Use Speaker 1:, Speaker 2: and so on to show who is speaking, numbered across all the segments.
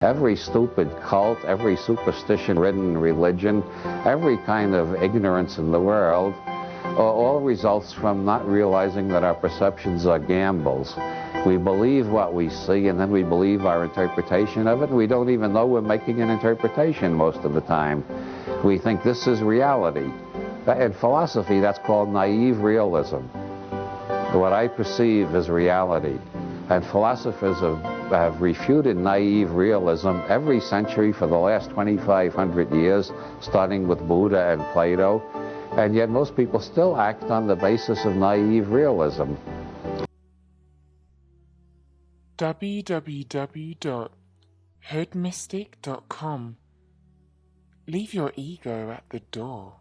Speaker 1: Every stupid cult, every superstition-ridden religion, every kind of ignorance in the world, all results from not realizing that our perceptions are gambles. We believe what we see, and then we believe our interpretation of it, and we don't even know we're making an interpretation most of the time. We think this is reality. In philosophy, that's called naive realism. What I perceive is reality. And philosophers have refuted naive realism every century for the last 2,500 years, starting with Buddha and Plato, and yet most people still act on the basis of naive realism.
Speaker 2: www.hoodmystic.com. Leave your ego at the door.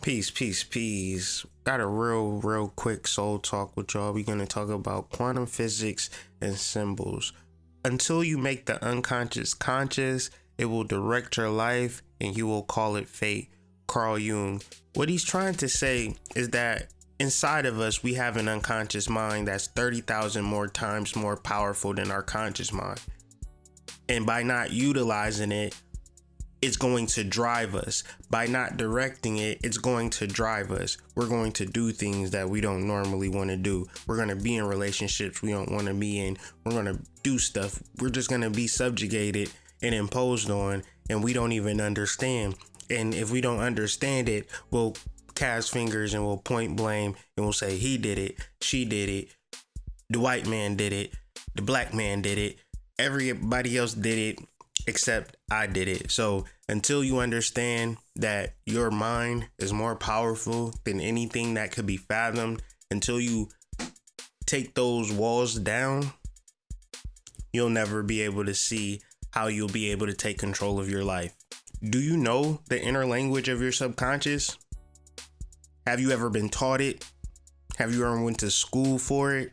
Speaker 3: Peace. Got a real quick soul talk with y'all. We're going to talk about quantum physics and symbols. Until you make the unconscious conscious, it will direct your life and you will call it fate. Carl Jung. What he's trying to say is that inside of us, we have an unconscious mind that's 30,000 more times more powerful than our conscious mind. And by not utilizing it, it's going to drive us. By not directing it, it's going to drive us. We're going to do things that we don't normally want to do. We're going to be in relationships we don't want to be in. We're going to do stuff. We're just going to be subjugated and imposed on, and we don't even understand. And if we don't understand it, we'll cast fingers and we'll point blame and we'll say he did it, she did it, the white man did it, the black man did it, everybody else did it except I did it. So until you understand that your mind is more powerful than anything that could be fathomed, until you take those walls down, you'll never be able to see how you'll be able to take control of your life. Do you know the inner language of your subconscious? Have you ever been taught it? Have you ever went to school for it?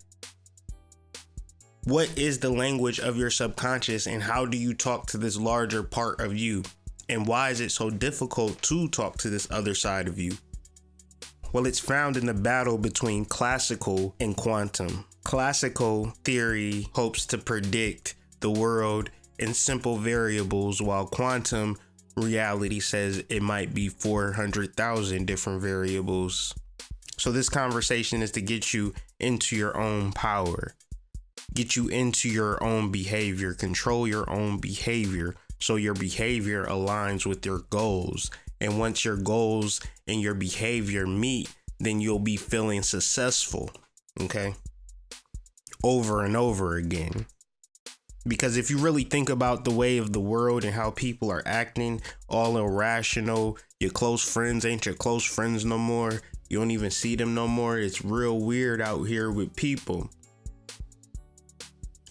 Speaker 3: What is the language of your subconscious, and how do you talk to this larger part of you? And why is it so difficult to talk to this other side of you? Well, it's found in the battle between classical and quantum. Classical theory hopes to predict the world in simple variables, while quantum reality says it might be 400,000 different variables. So this conversation is to get you into your own power, get you into your own behavior, control your own behavior so your behavior aligns with your goals. And once your goals and your behavior meet, then you'll be feeling successful, okay? Over and over again. Because if you really think about the way of the world and how people are acting, all irrational, your close friends ain't your close friends no more. You don't even see them no more. It's real weird out here with people.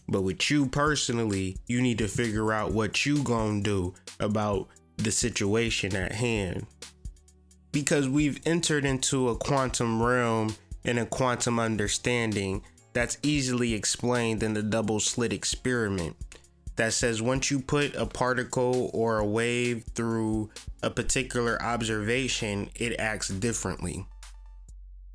Speaker 3: But with you personally, you need to figure out what you gonna do about the situation at hand. Because we've entered into a quantum realm and a quantum understanding that's easily explained in the double slit experiment that says once you put a particle or a wave through a particular observation, it acts differently.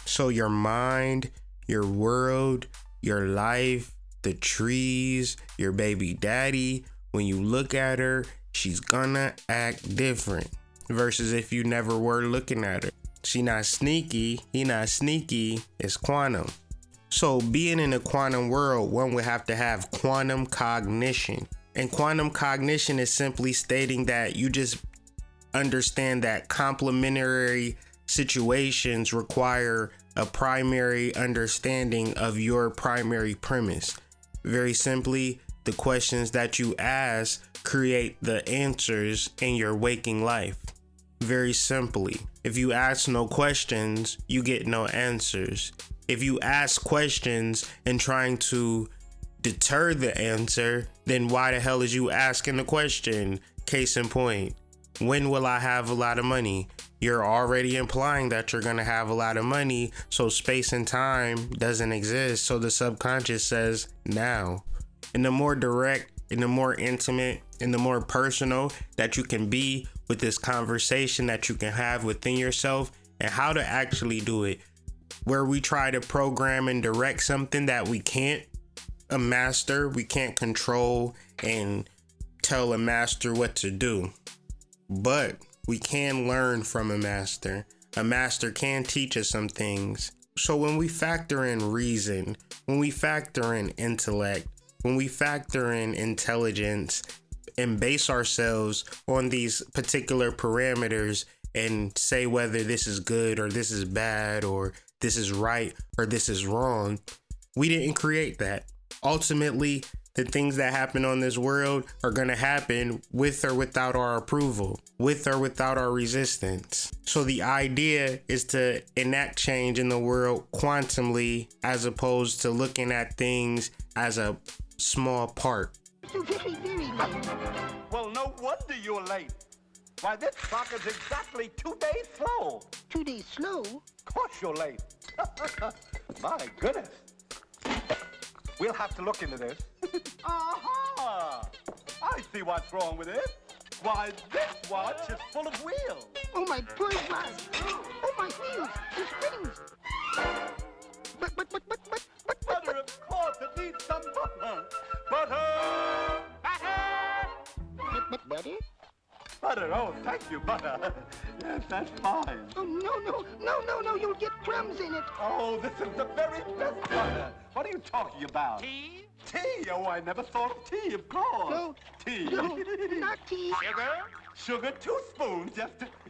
Speaker 3: So your mind, your world, your life, the trees, your baby daddy, when you look at her, she's gonna act different versus if you never were looking at her. She not sneaky, he not sneaky, it's quantum. So being in a quantum world, one would have to have quantum cognition. And quantum cognition is simply stating that you just understand that complementary situations require a primary understanding of your primary premise. Very simply, the questions that you ask create the answers in your waking life. Very simply, if you ask no questions, you get no answers. If you ask questions and trying to deter the answer, then why the hell is you asking the question? Case in point, when will I have a lot of money? You're already implying that you're going to have a lot of money, so space and time doesn't exist. So the subconscious says now. And the more direct and the more intimate and the more personal that you can be with this conversation that you can have within yourself and how to actually do it, where we try to program and direct something that we can't, a master. We can't control and tell a master what to do, but we can learn from a master. A master can teach us some things. So when we factor in reason, when we factor in intellect, when we factor in intelligence and base ourselves on these particular parameters and say whether this is good or this is bad or this is right or this is wrong, we didn't create that. Ultimately, the things that happen on this world are going to happen with or without our approval, with or without our resistance. So the idea is to enact change in the world quantumly, as opposed to looking at things as a small part.
Speaker 4: You're very, very late.
Speaker 5: Well, no wonder you're late. Why, this clock is exactly 2 days slow.
Speaker 4: 2 days slow?
Speaker 5: Of course you're late. My goodness. We'll have to look into this. Aha! I see what's wrong with it. Why, this watch is full of wheels.
Speaker 4: Oh, my poor watch. Oh, my wheels. The springs. But.
Speaker 5: Butter, of course, it needs some butter. Butter! Butter!
Speaker 4: But butter?
Speaker 5: Butter, oh, thank you, butter. Yes, that's fine.
Speaker 4: Oh, no, you'll get crumbs in it.
Speaker 5: Oh, this is the very best butter. What are you talking about?
Speaker 6: Tea?
Speaker 5: Tea? Oh, I never thought of tea, of course.
Speaker 4: No.
Speaker 5: Tea.
Speaker 4: No, not tea.
Speaker 6: Sugar?
Speaker 5: Sugar, 2 spoons. Yes,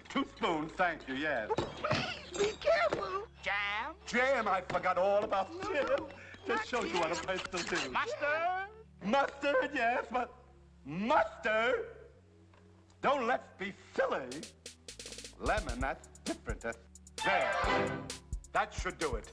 Speaker 5: 2 spoons, thank you, yes.
Speaker 4: Please, be careful.
Speaker 6: Jam?
Speaker 5: Jam, I forgot all about
Speaker 4: No,
Speaker 5: jam.
Speaker 4: no,
Speaker 5: Just
Speaker 4: not
Speaker 5: shows you what a
Speaker 4: jam.
Speaker 5: place to do.
Speaker 6: Mustard?
Speaker 5: Mustard, yes, but mustard? Don't let's be silly. Lemon, that's different. That's there. That should do it.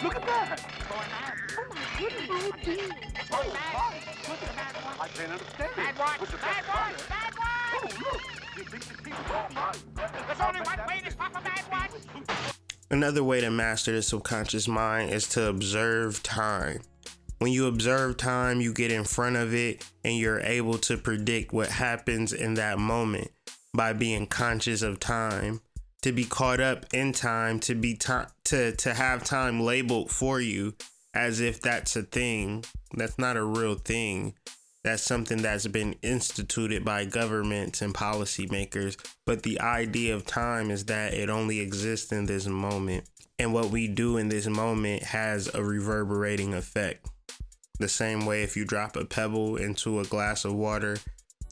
Speaker 5: Look at that.
Speaker 6: Going out.
Speaker 4: Oh, my goodness. Oh, dear.
Speaker 5: Oh, my. Look at that. I can't understand it.
Speaker 6: Bad watch,
Speaker 5: With the
Speaker 6: bad
Speaker 5: best
Speaker 6: watch,
Speaker 5: butter.
Speaker 6: bad
Speaker 5: Oh,
Speaker 6: watch!
Speaker 5: look. You think the tea oh, my.
Speaker 6: There's only one way to stop a bad watch.
Speaker 3: Another way to master the subconscious mind is to observe time. When you observe time, you get in front of it and you're able to predict what happens in that moment by being conscious of time. To be caught up in time, to be to have time labeled for you as if that's a thing. That's not a real thing. That's something that's been instituted by governments and policymakers. But the idea of time is that it only exists in this moment. And what we do in this moment has a reverberating effect. The same way if you drop a pebble into a glass of water,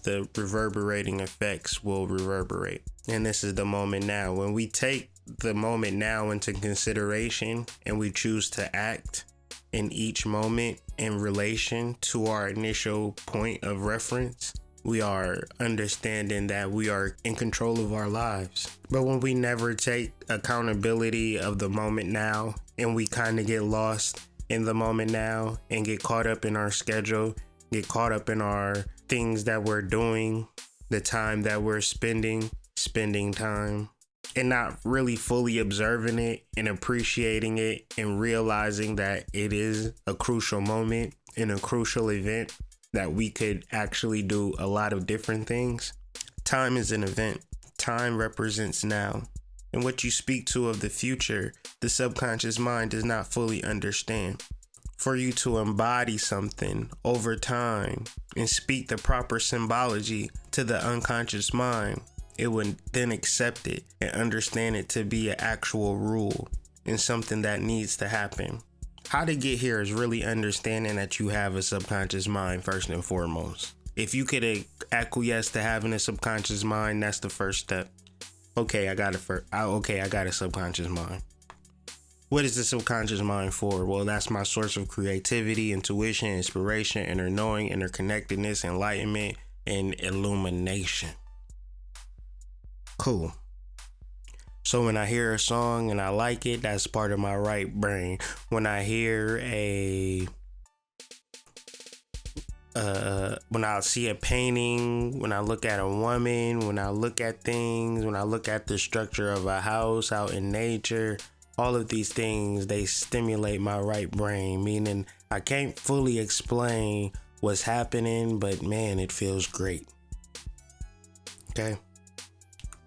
Speaker 3: the reverberating effects will reverberate. And this is the moment now. When we take the moment now into consideration and we choose to act in each moment in relation to our initial point of reference, we are understanding that we are in control of our lives. But when we never take accountability of the moment now and we kind of get lost in the moment now and get caught up in our schedule, get caught up in our things that we're doing, the time that we're spending time, and not really fully observing it and appreciating it and realizing that it is a crucial moment and a crucial event that we could actually do a lot of different things. Time is an event. Time represents now. And what you speak to of the future, the subconscious mind does not fully understand. For you to embody something over time and speak the proper symbology to the unconscious mind, it would then accept it and understand it to be an actual rule and something that needs to happen. How to get here is really understanding that you have a subconscious mind first and foremost. If you could acquiesce to having a subconscious mind, that's the first step. Okay, I got a subconscious mind. What is the subconscious mind for? Well, that's my source of creativity, intuition, inspiration, inner knowing, interconnectedness, enlightenment, and illumination. Cool. So when I hear a song and I like it, that's part of my right brain. When I hear when I see a painting, when I look at a woman, when I look at things, when I look at the structure of a house out in nature, all of these things, they stimulate my right brain, meaning I can't fully explain what's happening, but man, it feels great. Okay?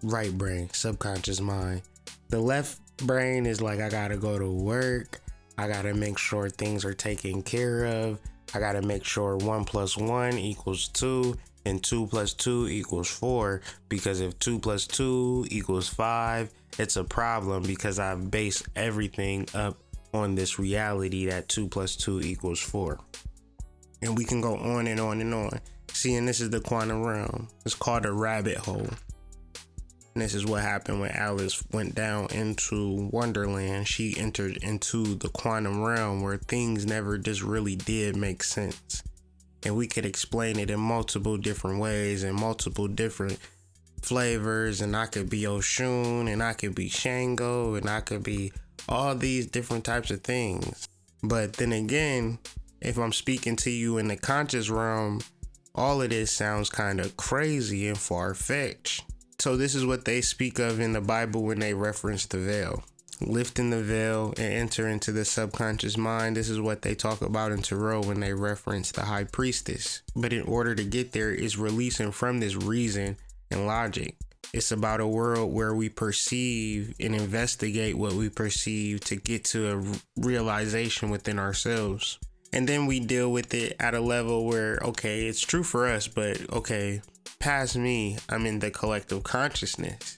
Speaker 3: Right brain, subconscious mind. The left brain is like, I gotta go to work. I gotta make sure things are taken care of. I gotta make sure 1 + 1 = 2 and 2 + 2 = 4, because if 2 + 2 = 5, it's a problem because I've based everything up on this reality that 2 + 2 = 4. And we can go on and on and on. See, and this is the quantum realm. It's called a rabbit hole. And this is what happened when Alice went down into Wonderland. She entered into the quantum realm where things never just really did make sense. And we could explain it in multiple different ways and multiple different flavors. And I could be Oshun, and I could be Shango, and I could be all these different types of things. But then again, if I'm speaking to you in the conscious realm, all of this sounds kind of crazy and far-fetched. So this is what they speak of in the Bible when they reference the veil. Lifting the veil and enter into the subconscious mind. This is what they talk about in Tarot when they reference the high priestess. But in order to get there, it's releasing from this reason and logic. It's about a world where we perceive and investigate what we perceive to get to a realization within ourselves. And then we deal with it at a level where, okay, it's true for us, but okay, past me, I'm in the collective consciousness.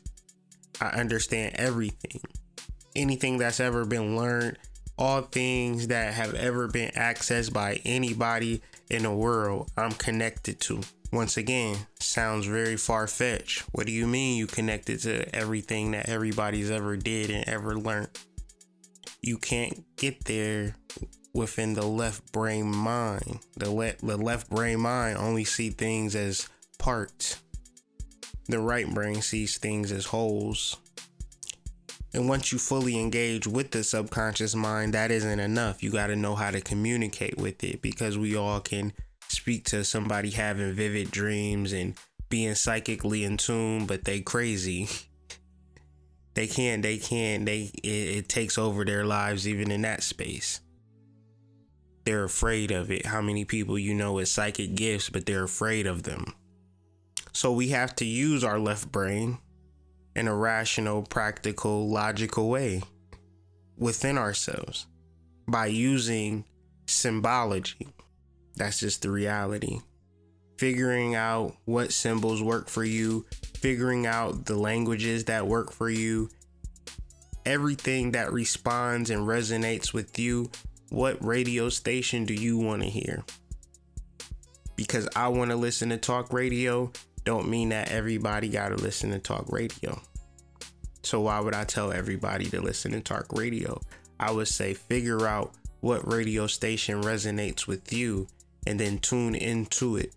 Speaker 3: I understand everything. Anything that's ever been learned, all things that have ever been accessed by anybody in the world, I'm connected to. Once again, sounds very far-fetched. What do you mean you connected to everything that everybody's ever did and ever learned? You can't get there within the left brain mind. The left brain mind only see things as parts. The right brain sees things as wholes. And once you fully engage with the subconscious mind, that isn't enough. You got to know how to communicate with it, because we all can speak to somebody having vivid dreams and being psychically in tune, but they crazy. It takes over their lives even in that space. They're afraid of it. How many people you know with psychic gifts, but they're afraid of them? So we have to use our left brain in a rational, practical, logical way within ourselves by using symbology. That's just the reality. Figuring out what symbols work for you, figuring out the languages that work for you, everything that responds and resonates with you. What radio station do you want to hear? Because I want to listen to talk radio don't mean that everybody got to listen to talk radio. So why would I tell everybody to listen to talk radio? I would say figure out what radio station resonates with you and then tune into it.